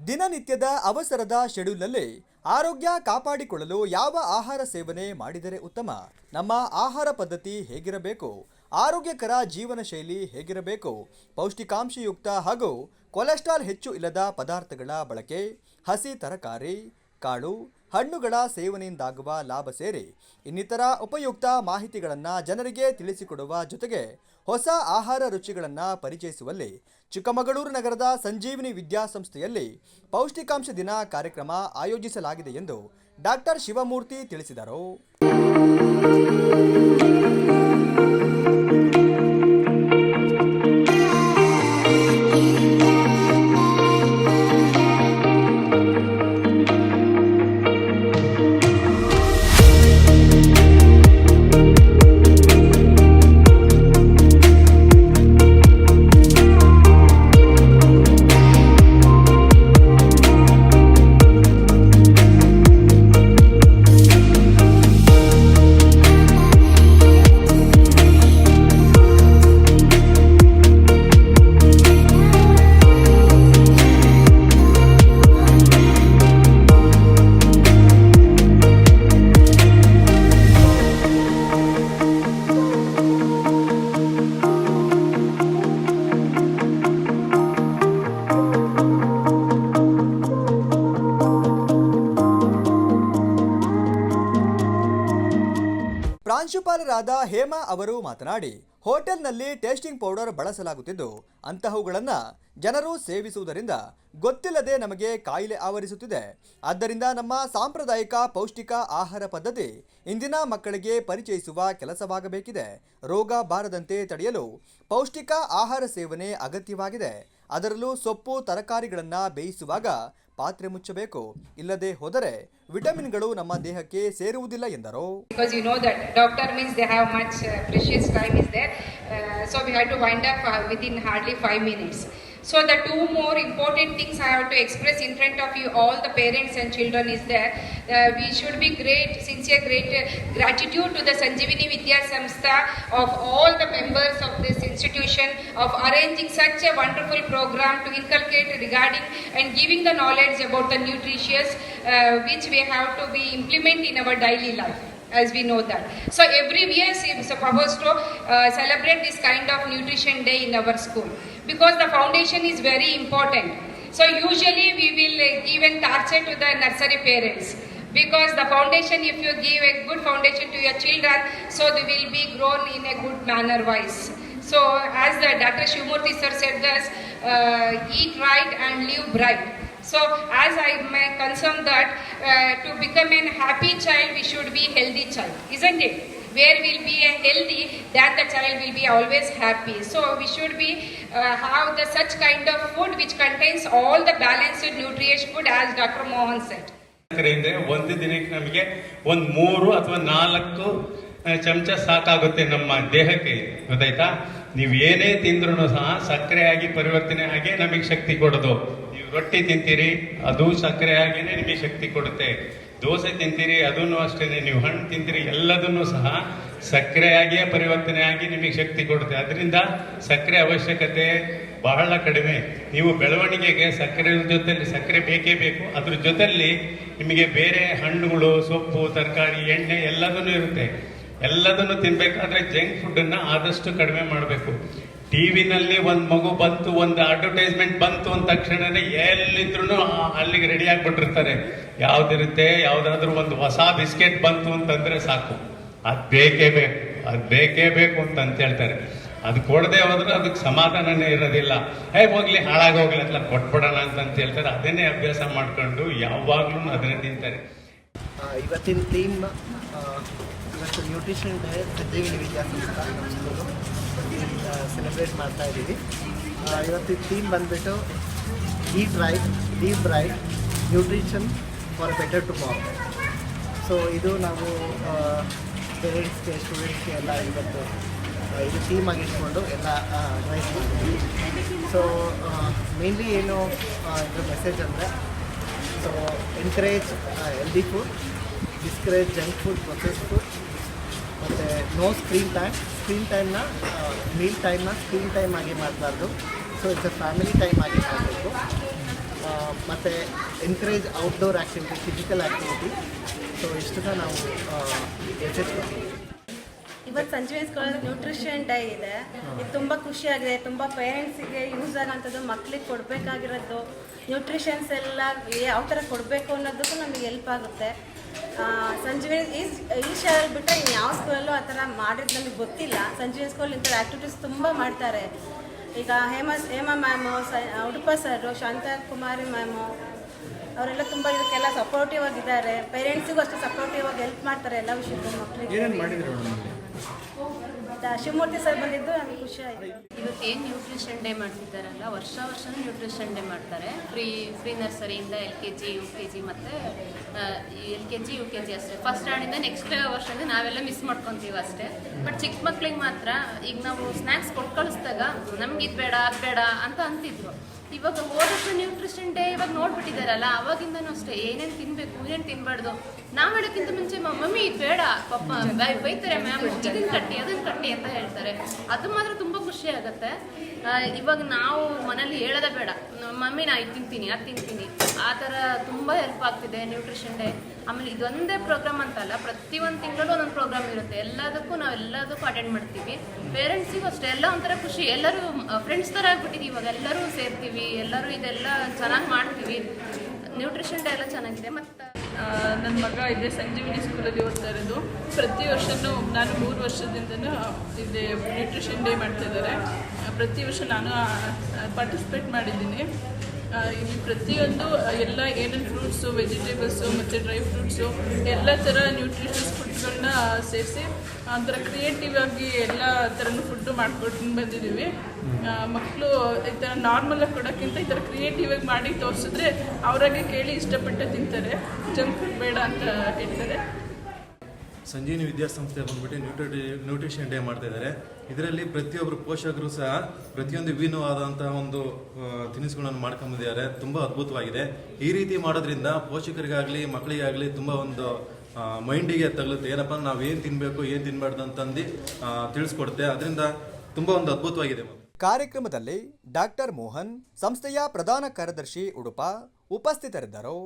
ದಿನನಿತ್ಯದ ಅವಸರದ ಶೆಡ್ಯೂಲ್ನಲ್ಲಿ ಆರೋಗ್ಯ ಕಾಪಾಡಿಕೊಳ್ಳಲು ಯಾವ ಆಹಾರ ಸೇವನೆ ಮಾಡಿದರೆ ಉತ್ತಮ? ನಮ್ಮ ಆಹಾರ ಪದ್ಧತಿ ಹೇಗಿರಬೇಕು? ಆರೋಗ್ಯಕರ ಜೀವನ ಶೈಲಿ ಹೇಗಿರಬೇಕು? ಪೌಷ್ಟಿಕಾಂಶಯುಕ್ತ ಹಾಗೂ ಕೊಲೆಸ್ಟ್ರಾಲ್ ಹೆಚ್ಚು ಇಲ್ಲದ ಪದಾರ್ಥಗಳ ಬಳಕೆ, ಹಸಿ ತರಕಾರಿ, ಕಾಳು, ಹಣ್ಣುಗಳ ಸೇವನೆಯಿಂದಾಗುವ ಲಾಭ ಸೇರಿ ಇನ್ನಿತರ ಉಪಯುಕ್ತ ಮಾಹಿತಿಗಳನ್ನು ಜನರಿಗೆ ತಿಳಿಸಿಕೊಡುವ ಜೊತೆಗೆ ಹೊಸ ಆಹಾರ ರುಚಿಗಳನ್ನು ಪರಿಚಯಿಸುವಲ್ಲಿ ಚಿಕ್ಕಮಗಳೂರು ನಗರದ ಸಂಜೀವಿನಿ ವಿದ್ಯಾಸಂಸ್ಥೆಯಲ್ಲಿ ಪೌಷ್ಟಿಕಾಂಶ ದಿನ ಕಾರ್ಯಕ್ರಮ ಆಯೋಜಿಸಲಾಗಿದೆ ಎಂದು ಡಾಕ್ಟರ್ ಶಿವಮೂರ್ತಿ ತಿಳಿಸಿದರು. ಪ್ರಾಂಶುಪಾಲರಾದ ಹೇಮಾ ಅವರು ಮಾತನಾಡಿ, ಹೋಟೆಲ್ನಲ್ಲಿ ಟೇಸ್ಟಿಂಗ್ ಪೌಡರ್ ಬಳಸಲಾಗುತ್ತಿದ್ದು ಅಂತಹವುಗಳನ್ನು ಜನರು ಸೇವಿಸುವುದರಿಂದ ಗೊತ್ತಿಲ್ಲದೆ ನಮಗೆ ಕಾಯಿಲೆ ಆವರಿಸುತ್ತಿದೆ. ಆದ್ದರಿಂದ ನಮ್ಮ ಸಾಂಪ್ರದಾಯಿಕ ಪೌಷ್ಟಿಕ ಆಹಾರ ಪದ್ಧತಿ ಇಂದಿನ ಮಕ್ಕಳಿಗೆ ಪರಿಚಯಿಸುವ ಕೆಲಸವಾಗಬೇಕಿದೆ. ರೋಗ ಬಾರದಂತೆ ತಡೆಯಲು ಪೌಷ್ಟಿಕ ಆಹಾರ ಸೇವನೆ ಅಗತ್ಯವಾಗಿದೆ. ಅದರಲ್ಲೂ ಸೊಪ್ಪು ತರಕಾರಿಗಳನ್ನು ಬೇಯಿಸುವಾಗ ಪಾತ್ರೆ ಮುಚ್ಚಬೇಕು, ಇಲ್ಲದೆ ಹೋದರೆ ವಿಟಮಿನ್ಗಳು ನಮ್ಮ ದೇಹಕ್ಕೆ ಸೇರುವುದಿಲ್ಲ ಎಂದರು. Because you know that doctor means they have much precious time is there, so we have to wind up within hardly 5 minutes. So the two more important things I have to express in front of you, all the parents and children, is that we should be sincere gratitude to the Sanjeevani Vidya Samstha of all the members of this institution of arranging such a wonderful program to inculcate regarding and giving the knowledge about the nutritious which we have to be implement in our daily life. As we know that. So every year is supposed to celebrate this kind of nutrition day in our school because the foundation is very important. So usually we will give a torture to the nursery parents because the foundation, if you give a good foundation to your children, so they will be grown in a good manner wise. So as the Dr. Shivamurthy sir said this, eat right and live bright. So as I may concern that to become a happy child, we should be a healthy child, isn't it? Where we'll be a healthy, that the child will be always happy. So we should be have the such kind of food which contains all the balanced nutritious food as Dr. Mohan said. ಒಂದು ದಿನಕ್ಕೆ ನಮಗೆ ಒಂದು 3 ಅಥವಾ 4 ಚಮಚ ಸಾಕಾಗುತ್ತೆ ನಮ್ಮ ದೇಹಕ್ಕೆ, ಗೊತ್ತಾಯ್ತಾ? ನೀವು ಏನೇ ತಿಂದ್ರೂ ಸಹ ಸಕ್ಕರೆಯಾಗಿ ಪರಿವರ್ತನೆ ಆಗಿ ನಮಗೆ ಶಕ್ತಿ ಕೊಡೋದು. ನೀವು ರೊಟ್ಟಿ ತಿಂತೀರಿ, ಅದು ಸಕ್ಕರೆ ಆಗಿನೇ ನಿಮಗೆ ಶಕ್ತಿ ಕೊಡುತ್ತೆ. ದೋಸೆ ತಿಂತೀರಿ, ಅದನ್ನು ಅಷ್ಟೇನೆ. ನೀವು ಹಣ್ಣು ತಿಂತೀರಿ, ಎಲ್ಲದನ್ನು ಸಹ ಸಕ್ಕರೆಯಾಗಿಯೇ ಪರಿವರ್ತನೆ ಆಗಿ ನಿಮಗೆ ಶಕ್ತಿ ಕೊಡುತ್ತೆ. ಅದರಿಂದ ಸಕ್ಕರೆ ಅವಶ್ಯಕತೆ ಬಹಳ ಕಡಿಮೆ. ನೀವು ಬೆಳವಣಿಗೆಗೆ ಸಕ್ಕರೆ ಬೇಕೇ ಬೇಕು. ಅದ್ರ ಜೊತೆಯಲ್ಲಿ ನಿಮಗೆ ಬೇರೆ ಹಣ್ಣುಗಳು, ಸೊಪ್ಪು, ತರಕಾರಿ, ಎಣ್ಣೆ ಎಲ್ಲದನ್ನು ಇರುತ್ತೆ. ಎಲ್ಲದನ್ನು ತಿನ್ಬೇಕಾದ್ರೆ ಜಂಕ್ ಫುಡ್ ಅನ್ನ ಆದಷ್ಟು ಕಡಿಮೆ ಮಾಡಬೇಕು. ಟಿವಿನಲ್ಲಿ ಒಂದು ಮಗು ಬಂತು, ಒಂದು ಅಡ್ವರ್ಟೈಸ್ಮೆಂಟ್ ಬಂತು ಅಂದ ತಕ್ಷಣನೇ ಎಲ್ಲಿದ್ರು ಅಲ್ಲಿಗೆ ರೆಡಿ ಆಗ್ಬಿಟ್ಟಿರ್ತಾರೆ. ಯಾವ್ದಿರುತ್ತೆ, ಯಾವ್ದಾದ್ರು ಒಂದು ಹೊಸ ಬಿಸ್ಕೆಟ್ ಬಂತು ಅಂತಂದ್ರೆ ಸಾಕು, ಅದ್ ಬೇಕೇ ಬೇಕು ಅಂತ ಹೇಳ್ತಾರೆ. ಅದು ಕೊಡದೆ ಹೋದ್ರೆ ಅದಕ್ಕೆ ಸಮಾಧಾನನೇ ಇರೋದಿಲ್ಲ. ಹೋಗ್ಲಿ, ಹಾಳಾಗೋಗ್ಲಿ ಅಂತ ಕೊಟ್ಬಿಡೋಣ ಅಂತ ಹೇಳ್ತಾರೆ. ಅದನ್ನೇ ಅಭ್ಯಾಸ ಮಾಡ್ಕೊಂಡು ಯಾವಾಗ್ಲೂ ಅದನ್ನೇ ತಿಂತಾರೆ. ಇವತ್ತಿನ ಥೀಮ್ ಇವತ್ತು ನ್ಯೂಟ್ರಿಷನ್ ಡೇ ಸಂಜೀವಿನಿ ವಿದ್ಯಾಸಂಸ್ಥೆ ನಮ್ಮ ಸ್ಕೂಲು ಸೆಲೆಬ್ರೇಟ್ ಮಾಡ್ತಾ ಇದ್ದೀವಿ. ಇವತ್ತಿನ ಥೀಮ್ ಬಂದುಬಿಟ್ಟು ಈಟ್ right, leave right, nutrition for better tomorrow. So ಇದು ನಾವು ಪೇರೆಂಟ್ಸ್ಗೆ, ಸ್ಟೂಡೆಂಟ್ಸ್ಗೆ ಎಲ್ಲ ಇವತ್ತು ಇದು ಥೀಮ್ ಆಗಿಟ್ಕೊಂಡು ಎಲ್ಲ ಅಡ್ವೈಸ್ ಮಾಡ್ತೀವಿ. ಸೊ ಮೇನ್ಲಿ ಏನು ಇದು ಮೆಸೇಜ್ ಅಂದರೆ, so encourage healthy food, discourage junk food, process food, ಮತ್ತು ನೋ ಸ್ಕ್ರೀನ್ ಟೈಮ್ನ ಮೀಲ್ ಟೈಮ್ನ ಸ್ಕ್ರೀನ್ ಟೈಮ್ ಆಗಿ ಮಾಡಬಾರ್ದು. So it's a family time ಆಗಿ ಮಾಡಬೇಕು. ಮತ್ತು encourage outdoor activity, physical activity. So ಇಷ್ಟನ್ನ ನಾವು ಎಚ್ಚೆತ್ಕೊಳ್ತೀವಿ. ಇವತ್ತು ಸಂಜೀವಿನಿ ಸ್ಕೂಲಲ್ಲಿ ನ್ಯೂಟ್ರಿಷನ್ ಡೇ ಇದೆ. ಇದು ತುಂಬ ಖುಷಿಯಾಗಿದೆ. ತುಂಬ ಪೇರೆಂಟ್ಸಿಗೆ ಯೂಸ್ ಆಗೋಂಥದ್ದು, ಮಕ್ಳಿಗೆ ಕೊಡಬೇಕಾಗಿರೋದು ನ್ಯೂಟ್ರಿಷನ್ಸ್ ಎಲ್ಲ ಯಾವ ಥರ ಕೊಡಬೇಕು ಅನ್ನೋದಕ್ಕೂ ನಮಗೆ ಹೆಲ್ಪ್ ಆಗುತ್ತೆ. ಸಂಜೀವಿನಿ ಈ ಶಾಲೆಯಲ್ಲಿ ಬಿಟ್ಟರೆ ಇನ್ನು ಯಾವ ಸ್ಕೂಲಲ್ಲೂ ಆ ಥರ ಮಾಡಿದ್ದು ನಮಗೆ ಗೊತ್ತಿಲ್ಲ. ಸಂಜೀವಿನಿ ಸ್ಕೂಲ್ ಇಂಥ ಆ್ಯಕ್ಟಿವಿಟೀಸ್ ತುಂಬ ಮಾಡ್ತಾರೆ. ಈಗ ಹೇಮಾ ಮ್ಯಾಮು, ಉಡುಪ ಸರು, ಶಾಂತಕುಮಾರಿ ಮ್ಯಾಮು ಅವರೆಲ್ಲ ತುಂಬ ಇದಕ್ಕೆಲ್ಲ ಸಪೋರ್ಟಿವ್ ಆಗಿದ್ದಾರೆ. ಪೇರೆಂಟ್ಸಿಗೂ ಅಷ್ಟೇ ಸಪೋರ್ಟಿವ್ ಆಗಿ ಹೆಲ್ಪ್ ಮಾಡ್ತಾರೆ ಎಲ್ಲ ವಿಷಯಕ್ಕೂ. ಮಕ್ಕಳಿಗೆ ಶಿವಮೂರ್ತಿ ಸರ್ ಬಂದಿದ್ದು ನಮಗೆ ಖುಷಿ ಆಯಿತು. ಇವತ್ತೇನು ನ್ಯೂಟ್ರಿಷನ್ ಡೇ ಮಾಡ್ತಿದ್ದಾರಲ್ಲ, ವರ್ಷನೂ ನ್ಯೂಟ್ರಿಷನ್ ಡೇ ಮಾಡ್ತಾರೆ. ಫ್ರೀ ನರ್ಸರಿಯಿಂದ LKG UKG ಮತ್ತು LKG UKG ಅಷ್ಟೇ. ಫಸ್ಟ್ ಸ್ಟ್ಯಾಂಡಿಂದ ನೆಕ್ಸ್ಟ್ ವರ್ಷದಿಂದ ನಾವೆಲ್ಲ ಮಿಸ್ ಮಾಡ್ಕೊತೀವಿ ಅಷ್ಟೇ. ಬಟ್ ಚಿಕ್ಕ ಮಕ್ಳಿಗೆ ಮಾತ್ರ ಈಗ ನಾವು ಸ್ನ್ಯಾಕ್ಸ್ ಕೊಟ್ಟು ಕಳಿಸಿದಾಗ ನಮ್ಗೆ ಇದು ಬೇಡ ಅದು ಬೇಡ ಅಂತ ಅಂತಿದ್ರು. ಇವಾಗ ಹೋದಷ್ಟು ನ್ಯೂಟ್ರಿಷನ್ ಡೇ ಇವಾಗ ನೋಡ್ಬಿಟ್ಟಿದ್ದಾರಲ್ಲ, ಅವಾಗಿಂದನೂ ಅಷ್ಟೇ ಏನೇನು ತಿನ್ನಬೇಕು ಏನೇನು ತಿನ್ನಬಾರ್ದು. ನಾವು ಹೇಳೋಕ್ಕಿಂತ ಮುಂಚೆ ಮಮ್ಮಿ ಇದು ಬೇಡ ಪಾಪ ಬೈತಾರೆ ಮ್ಯಾಮ್, ಇದನ್ನು ಕಟ್ಟಿ ಅದನ್ನು ಕಟ್ಟಿ ಅಂತ ಹೇಳ್ತಾರೆ. ಅದು ಮಾತ್ರ ತುಂಬ ಖುಷಿ ಆಗುತ್ತೆ. ಇವಾಗ ನಾವು ಮನೇಲಿ ಹೇಳೋದೇ ಬೇಡ, ಮಮ್ಮಿ ನಾ ಇದು ತಿಂತೀನಿ ಅದು ತಿಂತೀನಿ, ಆ ಥರ ತುಂಬ ಹೆಲ್ಪ್ ಆಗ್ತಿದೆ ನ್ಯೂಟ್ರಿಷನ್ ಡೇ. ಆಮೇಲೆ ಇದೊಂದೇ ಪ್ರೋಗ್ರಾಮ್ ಅಂತಲ್ಲ, ಪ್ರತಿಯೊಂದು ತಿಂಗಳಲ್ಲೂ ಒಂದೊಂದು ಪ್ರೋಗ್ರಾಮ್ ಇರುತ್ತೆ. ಎಲ್ಲದಕ್ಕೂ ಅಟೆಂಡ್ ಮಾಡ್ತೀವಿ. ಪೇರೆಂಟ್ಸಿಗೂ ಅಷ್ಟೇ ಎಲ್ಲ ಒಂಥರ ಖುಷಿ. ಎಲ್ಲರೂ ಫ್ರೆಂಡ್ಸ್ ಥರ ಆಗ್ಬಿಟ್ಟಿದ್ದೀವಿ ಇವಾಗ. ಎಲ್ಲರೂ ಸೇರ್ತೀವಿ, ಎಲ್ಲರೂ ಇದೆಲ್ಲ ಚೆನ್ನಾಗಿ ಮಾಡ್ತೀವಿ. ನ್ಯೂಟ್ರಿಷನ್ ಡೇ ಎಲ್ಲ ಚೆನ್ನಾಗಿದೆ. ಮತ್ತು ನನ್ನ ಮಗ ಇದೇ ಸಂಜೀವಿನಿ ಸ್ಕೂಲಲ್ಲಿ ಓದ್ತಾ ಇರೋದು. ಪ್ರತಿ ವರ್ಷವೂ ನಾನು 3 ವರ್ಷದಿಂದನೂ ಇದೇ ನ್ಯೂಟ್ರಿಷನ್ ಡೇ ಮಾಡ್ತಾಯಿದ್ದಾರೆ. ಪ್ರತಿ ವರ್ಷ ನಾನು ಪಾರ್ಟಿಸಿಪೇಟ್ ಮಾಡಿದ್ದೀನಿ. ಇಲ್ಲಿ ಪ್ರತಿಯೊಂದು ಎಲ್ಲ ಏನೇನು ಫ್ರೂಟ್ಸು, ವೆಜಿಟೇಬಲ್ಸು ಮತ್ತು ಡ್ರೈ ಫ್ರೂಟ್ಸು ಎಲ್ಲ ಥರ ನ್ಯೂಟ್ರಿಷಸ್ ಫುಡ್ಗಳನ್ನ ಸೇರಿಸಿ ಒಂಥರ ಕ್ರಿಯೇಟಿವ್ ಆಗಿ ಎಲ್ಲ ಥರನೂ ಫುಡ್ಡು ಮಾಡ್ಕೊಂಡು ಬಂದಿದ್ದೀವಿ. ಮಕ್ಕಳು ಈ ಥರ ನಾರ್ಮಲಾಗಿ ಕೊಡೋಕ್ಕಿಂತ ಈ ಥರ ಕ್ರಿಯೇಟಿವ್ ಆಗಿ ಮಾಡಿ ತೋರಿಸಿದ್ರೆ ಅವರಾಗೆ ಕೇಳಿ ಇಷ್ಟಪಟ್ಟು ತಿಂತಾರೆ. ಜಂಕ್ ಫುಡ್ ಬೇಡ ಅಂತ ಹೇಳ್ತಾರೆ. ಸಂಜೀವಿನಿ ವಿದ್ಯಾಸಂಸ್ಥೆ ಬಂದ್ಬಿಟ್ಟು ನ್ಯೂಟ್ರಿಷನ್ ಡೇ ಮಾಡ್ತಾ ಇದ್ದಾರೆ. ಇದರಲ್ಲಿ ಪ್ರತಿಯೊಬ್ಬರು ಪೋಷಕರು ಸಹ ಪ್ರತಿಯೊಂದು ವಿಭಿನ್ನವಾದಂತಹ ಒಂದು ತಿನಿಸುಗಳನ್ನು ಮಾಡ್ಕೊಂಬಂದಿದ್ದಾರೆ. ತುಂಬ ಅದ್ಭುತವಾಗಿದೆ. ಈ ರೀತಿ ಮಾಡೋದ್ರಿಂದ ಪೋಷಕರಿಗಾಗಲಿ ಮಕ್ಕಳಿಗಾಗಲಿ ತುಂಬ ಒಂದು ಮೈಂಡಿಗೆ ತಗಲುತ್ತೆ. ಏನಪ್ಪ ನಾವು ಏನು ತಿನ್ನಬೇಕು ಏನು ತಿನ್ನಬಾರ್ದು ಅಂತಂದು ತಿಳಿಸ್ಕೊಡುತ್ತೆ. ಅದರಿಂದ ತುಂಬ ಒಂದು ಅದ್ಭುತವಾಗಿದೆ. ಕಾರ್ಯಕ್ರಮದಲ್ಲಿ ಡಾಕ್ಟರ್ ಮೋಹನ್, ಸಂಸ್ಥೆಯ ಪ್ರಧಾನ ಕಾರ್ಯದರ್ಶಿ ಉಡುಪ ಉಪಸ್ಥಿತರಿದ್ದರು.